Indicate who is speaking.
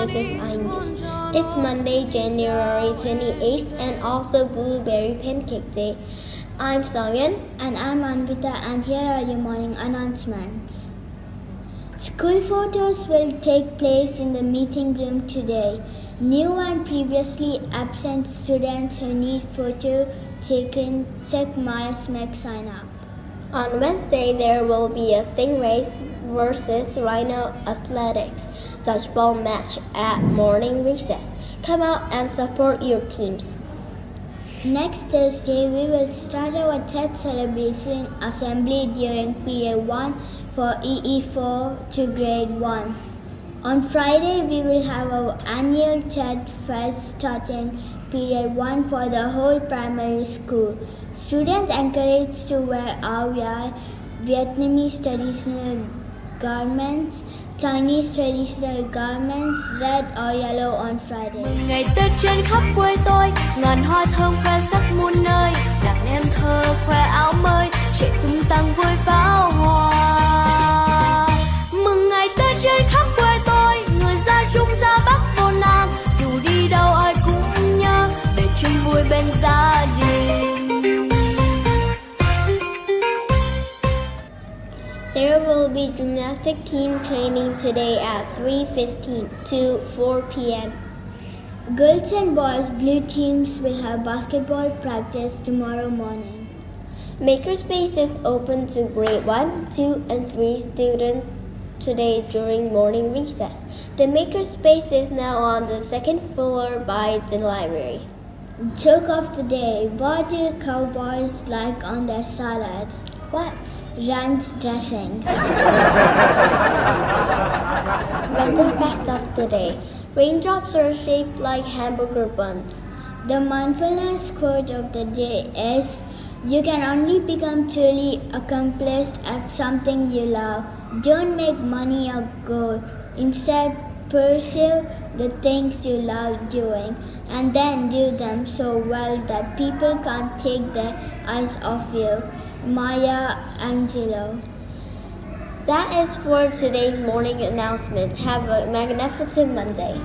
Speaker 1: this is iNews. It's Monday, January 28th and also Blueberry Pancake Day. I'm Seoyeon.
Speaker 2: And I'm Anvitha, and here are your morning announcements. School photos will take place in the meeting room today. New and previously absent students who need photo taken, check MyISHCMC sign up.
Speaker 1: On Wednesday, there will be a Stingrays versus Rhino Athletics Dodgeball Match at morning recess. Come out and support your teams.
Speaker 2: Next Thursday, we will start our Tet celebration assembly during period 1 for EE4 to grade 1. On Friday, we will have our annual Tet Fair starting period 1 for the whole primary school. Students encouraged to wear our Vietnamese traditional garments, Chinese traditional garments, red or yellow on Friday.
Speaker 3: Ngày Tết trên khắp quê tôi, ngàn hoa thơm khoe sắc muôn nơi, đàn em thơ khoe áo mới, trẻ tung tăng vui pháo hoa. Mừng ngày Tết trên khắp quê tôi, người ra Trung ra Bắc vô Nam, dù đi đâu ai cũng nhớ về chung vui bên gia đình.
Speaker 1: There will be Gymnastics Team training today at 3:15 to 4 p.m.
Speaker 2: Girls and boys blue teams will have basketball practice tomorrow morning.
Speaker 1: Makerspace is open to grade 1, 2, and 3 students today during morning recess. The Makerspace is now on the second floor by the library.
Speaker 2: Joke of the day: what do cowboys like on their salad?
Speaker 1: What?
Speaker 2: Ranch dressing.
Speaker 1: Random fact of the day. Raindrops are shaped like hamburger buns.
Speaker 2: The mindfulness quote of the day is: you can only become truly accomplished at something you love. Don't make money a goal. Instead, pursue the things you love doing, and then do them so well that people can't take their eyes off you. Maya Angelou.
Speaker 1: That is for today's morning announcement. Have a magnificent Monday.